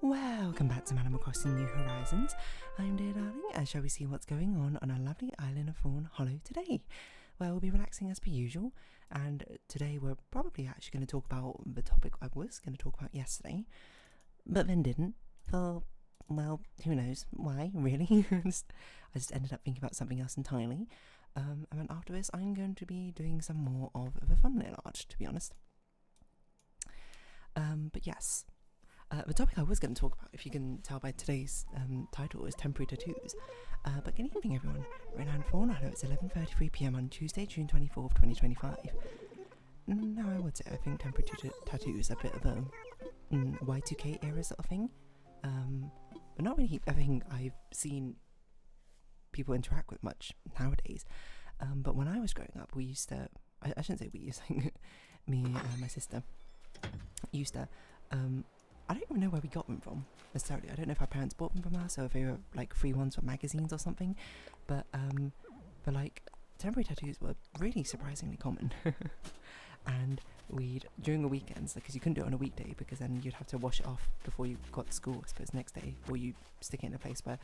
Welcome back to Animal Crossing New Horizons. I'm dear darling, and shall we see what's going on our lovely island of Fawnhallow today? Well, we'll be relaxing as per usual, and today we're probably actually going to talk about the topic I was going to talk about yesterday, but then didn't, for, well, who knows why, really. I just ended up thinking about something else entirely, and then after this I'm going to be doing some more of the thumbnail art, to be honest. But yes. The topic I was going to talk about, if you can tell by today's title, is temporary tattoos. But good evening, everyone. We're now in Fawnhallow. It's 11:33 PM on Tuesday, June 24th, 2025. Now, I would say I think temporary tattoos are a bit of a Y2K era sort of thing. But not really a thing I've seen people interact with much nowadays. But when I was growing up, we used to, I shouldn't say we used to, me and my sister used to, I don't even know where we got them from necessarily. I don't know if our parents bought them from us or if they were like free ones from magazines or something. But like temporary tattoos were really surprisingly common. And during the weekends, because you couldn't do it on a weekday because then you'd have to wash it off before you got to school, I suppose, next day, or you stick it in a place where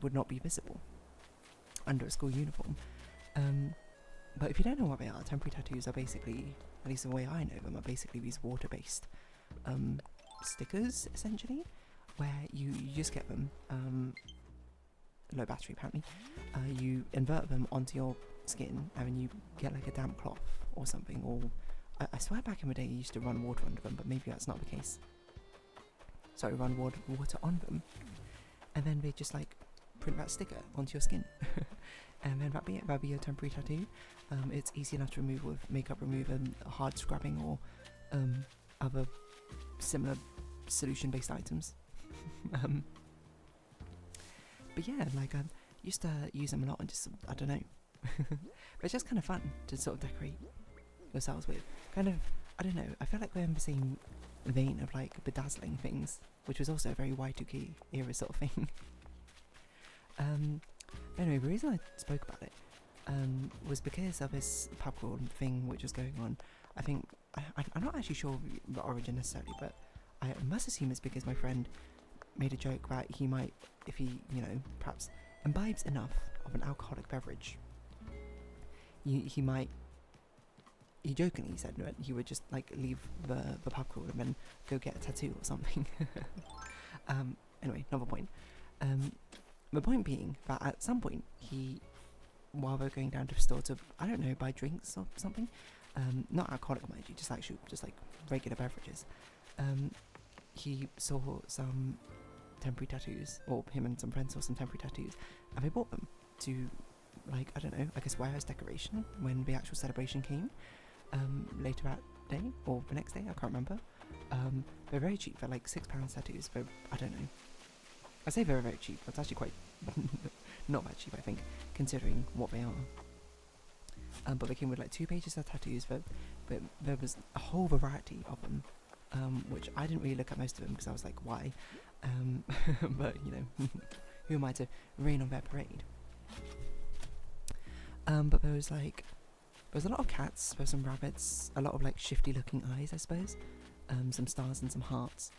would not be visible under a school uniform. But if you don't know what they are, temporary tattoos are basically, at least the way I know them, are basically these water-based stickers, essentially, where you just get them, low battery apparently, you invert them onto your skin and then you get like a damp cloth or something, or I swear back in the day you used to run water under them, but maybe that's not the case. Sorry, run water on them, and then they just like print that sticker onto your skin. And then that'd be a temporary tattoo. It's easy enough to remove with makeup remover, hard scrubbing, or other similar solution-based items. But yeah, like I used to use them a lot and just, I don't know. But it's just kind of fun to sort of decorate yourselves with. Kind of, I don't know, I feel like we're in the same vein of like bedazzling things, which was also a very Y2K era sort of thing. Anyway, the reason I spoke about it was because of this pub crawl thing which was going on. I think, I'm not actually sure the origin necessarily, but I must assume it's because my friend made a joke that he might, if he, perhaps imbibes enough of an alcoholic beverage, he jokingly said that he would just like leave the pub crawl and then go get a tattoo or something. Anyway, another point. The point being that at some point while they were going down to the store to, I don't know, buy drinks or something, not alcoholic, mind you, just like regular beverages, he saw some temporary tattoos, or him and some friends saw some temporary tattoos, and they bought them to, like, I don't know, I guess wear as decoration when the actual celebration came, later that day, or the next day, I can't remember. They're very cheap, they're like £6 tattoos, but I don't know. I say very, very cheap, that's actually quite not that cheap, I think, considering what they are. But they came with like 2 pages of tattoos, but there was a whole variety of them, which I didn't really look at most of them because I was like, why? But who am I to rain on their parade? But there was a lot of cats, there were some rabbits, a lot of like shifty looking eyes, I suppose, some stars and some hearts.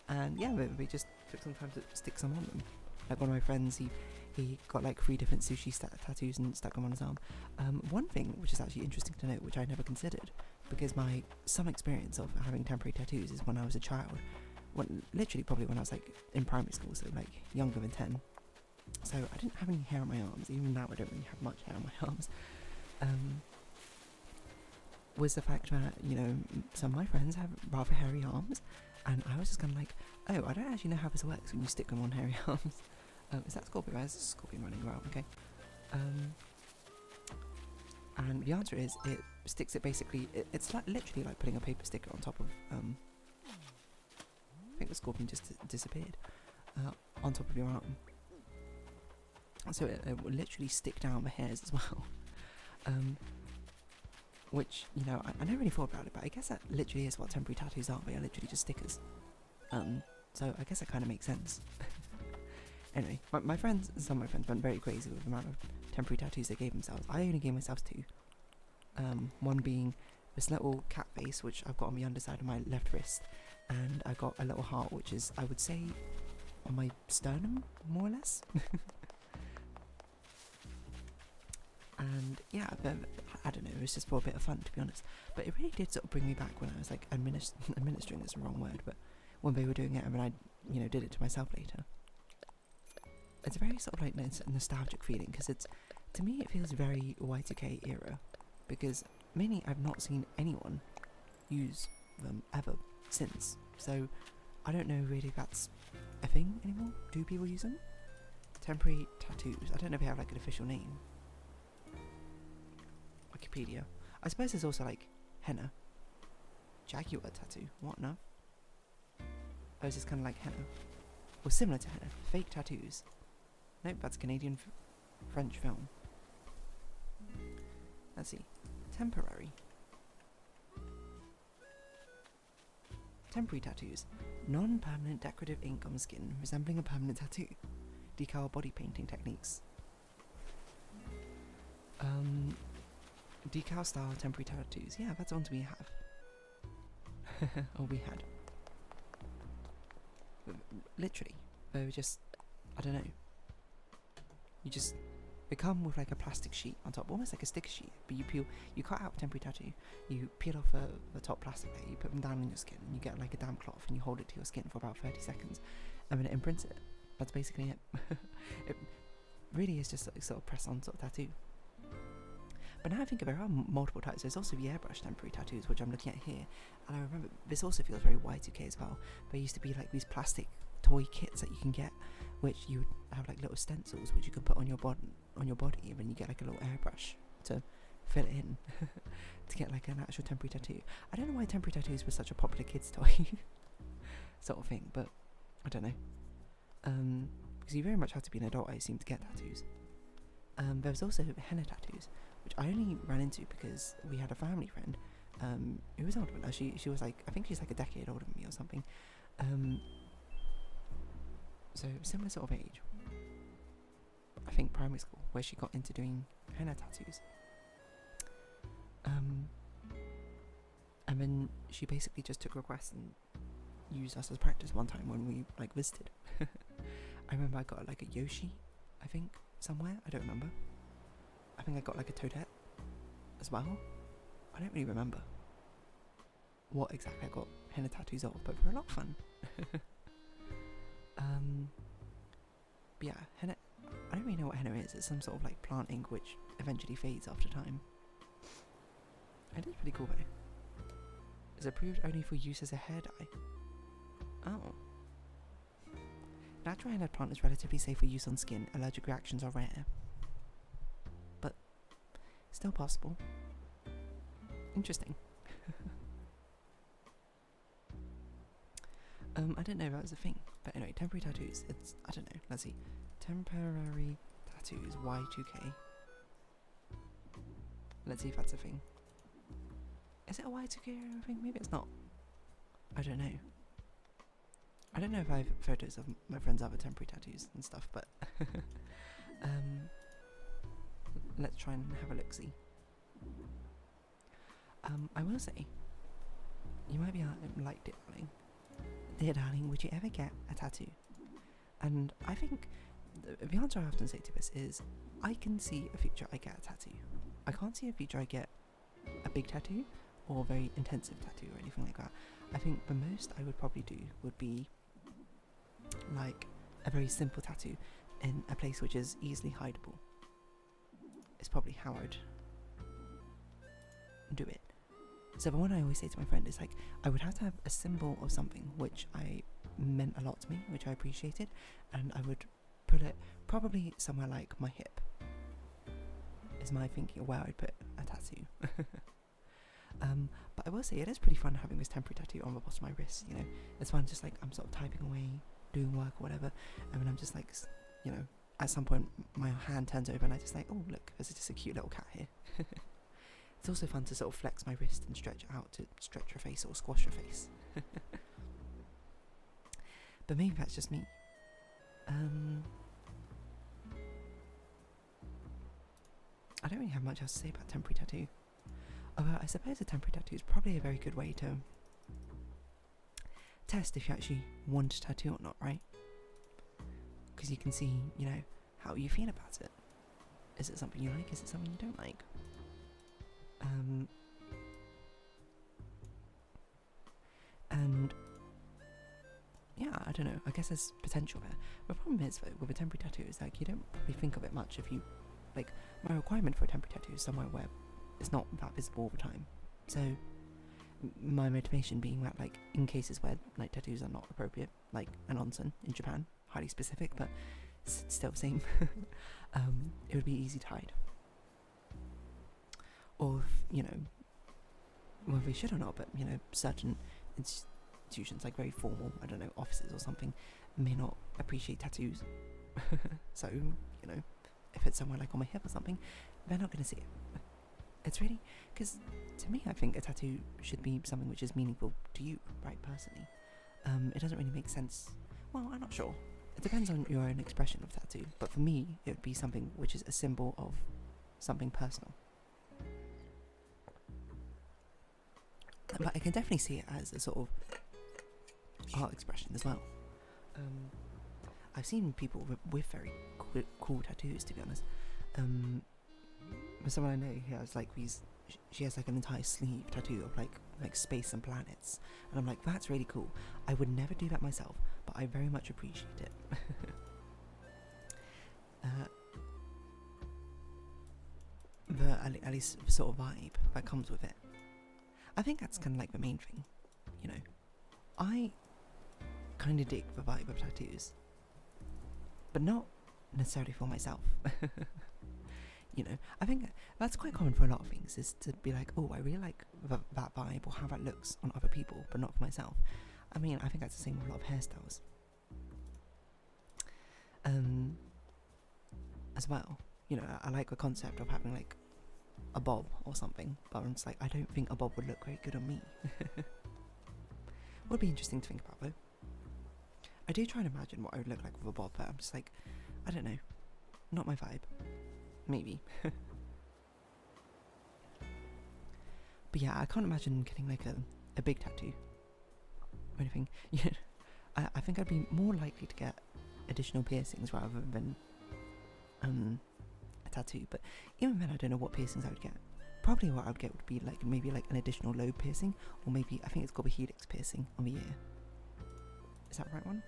And yeah, we just took some time to stick some on them. Like one of my friends, he got like 3 different sushi tattoos and stuck them on his arm. One thing which is actually interesting to note, which I never considered, because some experience of having temporary tattoos is when I was a child. Literally probably when I was like in primary school, so like younger than 10. So I didn't have any hair on my arms. Even now I don't really have much hair on my arms. Was the fact that, some of my friends have rather hairy arms, and I was just kind of like, oh, I don't actually know how this works when you stick them on hairy arms. Is that Scorpion? There's a Scorpion running around, okay. And the answer is, it sticks it basically, it's like literally like putting a paper sticker on top of, I think the Scorpion just disappeared, on top of your arm. So it will literally stick down the hairs as well. Which, I never really thought about it, but I guess that literally is what temporary tattoos are. They are literally just stickers. So I guess that kind of makes sense. Anyway, some of my friends went very crazy with the amount of temporary tattoos they gave themselves. I only gave myself 2. One being this little cat face, which I've got on the underside of my left wrist, and I got a little heart, which is, I would say, on my sternum, more or less. And yeah, I don't know, it was just for a bit of fun, to be honest. But it really did sort of bring me back when I was like administering is the wrong word, but when they were doing it and when I, did it to myself later. It's a very sort of like nostalgic feeling, because it's, to me it feels very Y2K era, because mainly I've not seen anyone use them ever since. So I don't know really if that's a thing anymore. Do people use them? Temporary tattoos. I don't know if they have like an official name. Wikipedia. I suppose there's also like henna. Jaguar tattoo. What, no? Oh, is this kind of like henna? Or similar to henna. Fake tattoos. Nope, that's Canadian French film. Let's see. Temporary. Temporary tattoos. Non-permanent decorative ink on skin resembling a permanent tattoo. Decal body painting techniques. Decal style temporary tattoos. Yeah, that's the ones we have. Or we had. Literally. They were just, I don't know. They come with like a plastic sheet on top, almost like a sticker sheet, but you cut out a temporary tattoo, you peel off the top plastic layer, you put them down on your skin, and you get like a damp cloth, and you hold it to your skin for about 30 seconds, and then it imprints it. That's basically it. It really is just like, sort of press-on sort of tattoo. But now I think there are multiple types. There's also the airbrush temporary tattoos, which I'm looking at here, and I remember this also feels very Y2K as well. There used to be like these plastic toy kits that you can get, which you would have like little stencils which you could put on your body, and then you get like a little airbrush to fill it in to get like an actual temporary tattoo. I don't know why temporary tattoos were such a popular kids toy sort of thing, but I don't know. Because you very much have to be an adult, I assume, to get tattoos. There was also henna tattoos, which I only ran into because we had a family friend who was older than us. She was like, I think she's like a decade older than me or something. So similar sort of age. I think primary school, where she got into doing henna tattoos. And then she basically just took requests and used us as practice one time when we like visited. I remember I got like a Yoshi, I think, somewhere. I don't remember. I think I got like a Toadette as well. I don't really remember what exactly I got henna tattoos of, but they're a lot of fun. But yeah, henna, I don't really know what henna is. It's some sort of like plant ink which eventually fades after time. It is pretty cool though. It's approved only for use as a hair dye. Oh. Natural henna plant is relatively safe for use on skin. Allergic reactions are rare, but still possible. Interesting. I didn't know that was a thing. But anyway, temporary tattoos. It's, I don't know. Let's see. Temporary tattoos. Y2K. Let's see if that's a thing. Is it a Y2K thing? Maybe it's not. I don't know. I don't know if I have photos of my friends' other temporary tattoos and stuff, but let's try and have a look-see. I will say, you might be like, dear darling, would you ever get a tattoo? And I think the answer I often say to this is, I can see a future I get a tattoo. I can't see a future I get a big tattoo or a very intensive tattoo or anything like that. I think the most I would probably do would be like a very simple tattoo in a place which is easily hideable. It's probably how I would do it. So the one I always say to my friend is like, I would have to have a symbol of something which I meant a lot to me, which I appreciated, and I would put it probably somewhere like my hip. Is my thinking of where I'd put a tattoo. But I will say it is pretty fun having this temporary tattoo on the bottom of my wrist, you know. It's fun just like I'm sort of typing away, doing work or whatever, and then I'm just like, you know, at some point my hand turns over and I just like, oh look, there's just a cute little cat here. It's also fun to sort of flex my wrist and stretch it out to stretch your face or squash your face. But maybe that's just me. I don't really have much else to say about temporary tattoo. Although I suppose a temporary tattoo is probably a very good way to test if you actually want a tattoo or not, right? Because you can see, you know, how you feel about it. Is it something you like? Is it something you don't like? And yeah, I don't know. I guess there's potential there. The problem is, though, with a temporary tattoo is like you don't probably think of it much if you like. My requirement for a temporary tattoo is somewhere where it's not that visible all the time. So my motivation being that, like, in cases where like tattoos are not appropriate, like an onsen in Japan, highly specific, but it's still the same. It would be easy to hide. Or if, you know, whether we should or not, but you know, certain institutions, like very formal, I don't know, offices or something, may not appreciate tattoos. So, you know, if it's somewhere like on my hip or something, they're not going to see it. It's really, because to me, I think a tattoo should be something which is meaningful to you, right, personally. It doesn't really make sense. Well, I'm not sure. It depends on your own expression of tattoo, but for me, it would be something which is a symbol of something personal. But I can definitely see it as a sort of art expression as well. I've seen people with very cool tattoos, to be honest. With someone I know who has like she has like an entire sleeve tattoo of like space and planets, and I'm like, that's really cool. I would never do that myself, but I very much appreciate it. At least the sort of vibe that comes with it. I think that's kind of like the main thing, you know. I kind of dig the vibe of tattoos, but not necessarily for myself. You know, I think that's quite common for a lot of things, is to be like, oh, I really like that vibe or how that looks on other people, but not for myself. I mean, I think that's the same with a lot of hairstyles. As well, you know, I like the concept of having like a bob or something, but I'm just like, I don't think a bob would look very good on me. Would be interesting to think about though. I do try and imagine what I would look like with a bob, but I'm just like, I don't know, not my vibe. Maybe. But yeah, I can't imagine getting like a big tattoo or anything. Yeah, I think I'd be more likely to get additional piercings rather than a tattoo. But even then, I don't know what piercings I would get. Probably what I would get would be like maybe like an additional lobe piercing, or maybe I think it's called a helix piercing on the ear. Is that the right one?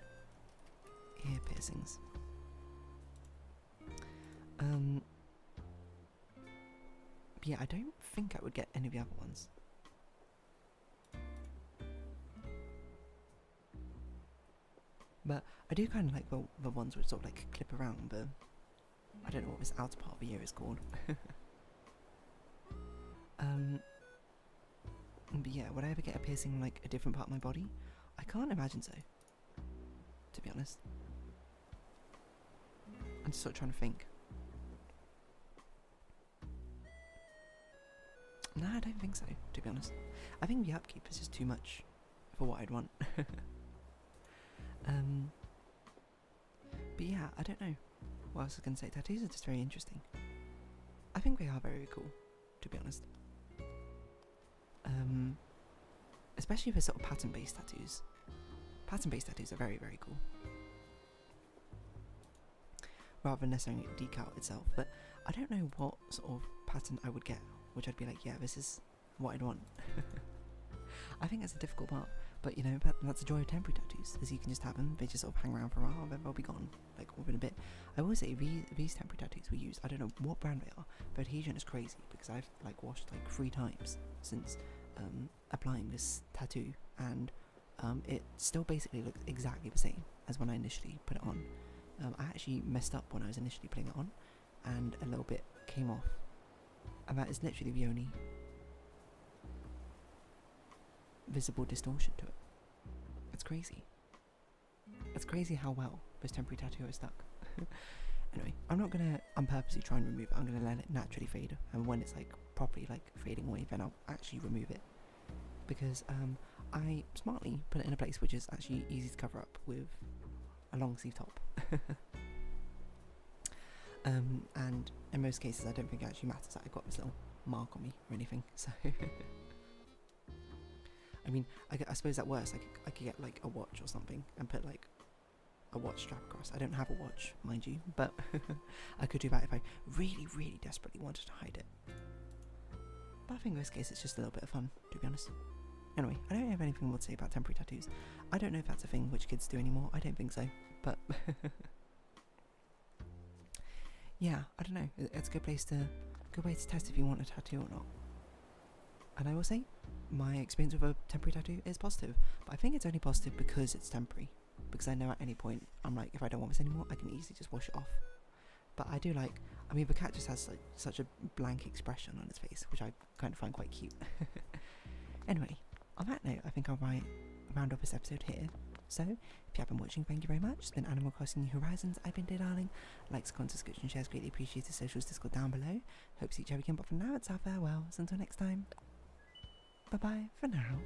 Ear piercings. Yeah, I don't think I would get any of the other ones. But I do kind of like the ones which sort of like clip around the, I don't know what this outer part of the ear is called. But yeah, would I ever get a piercing in like a different part of my body? I can't imagine so, to be honest. I'm just sort of trying to think. No, I don't think so, to be honest. I think the upkeep is just too much for what I'd want. But yeah, I don't know what else I can say. Tattoos are just very interesting. I think they are very cool, to be honest. Especially for sort of pattern-based tattoos. Pattern-based tattoos are very, very cool. Rather than necessarily a decal itself, but I don't know what sort of pattern I would get, which I'd be like, yeah, this is what I'd want. I think that's a difficult part, but you know, that's the joy of temporary tattoos, is you can just have them, they just sort of hang around for a while, then they'll be gone, like within a bit. I will say, these temporary tattoos we use, I don't know what brand they are, but adhesion is crazy, because I've like washed like 3 times since applying this tattoo, and it still basically looks exactly the same as when I initially put it on. I actually messed up when I was initially putting it on, and a little bit came off, and that is literally the only visible distortion to it. It's crazy. It's crazy how well this temporary tattoo is stuck. Anyway, I'm not gonna purposely try and remove it. I'm gonna let it naturally fade, and when it's like properly like fading away, then I'll actually remove it, because I smartly put it in a place which is actually easy to cover up with a long sleeve top. And in most cases I don't think it actually matters that I got this little mark on me or anything, so I mean, I suppose at worst I could get like a watch or something and put like a watch strap across. I don't have a watch, mind you, but I could do that if I really, really desperately wanted to hide it. But I think in this case it's just a little bit of fun, to be honest. Anyway, I don't have anything more to say about temporary tattoos. I don't know if that's a thing which kids do anymore. I don't think so, but yeah, I don't know. It's a good way to test if you want a tattoo or not. And I will say, my experience with a temporary tattoo is positive, but I think it's only positive because it's temporary. Because I know at any point, I'm like, if I don't want this anymore, I can easily just wash it off. But I do like, I mean, the cat just has like such a blank expression on its face, which I kind of find quite cute. Anyway, on that note, I think I'll round off this episode here. So, if you have been watching, thank you very much. It's been Animal Crossing New Horizons. I've been Dear Darling. Likes, comments, subscription, shares, greatly appreciated. Socials, Discord down below. Hope to see you again, but for now, it's our farewells. Until next time. Bye-bye for now.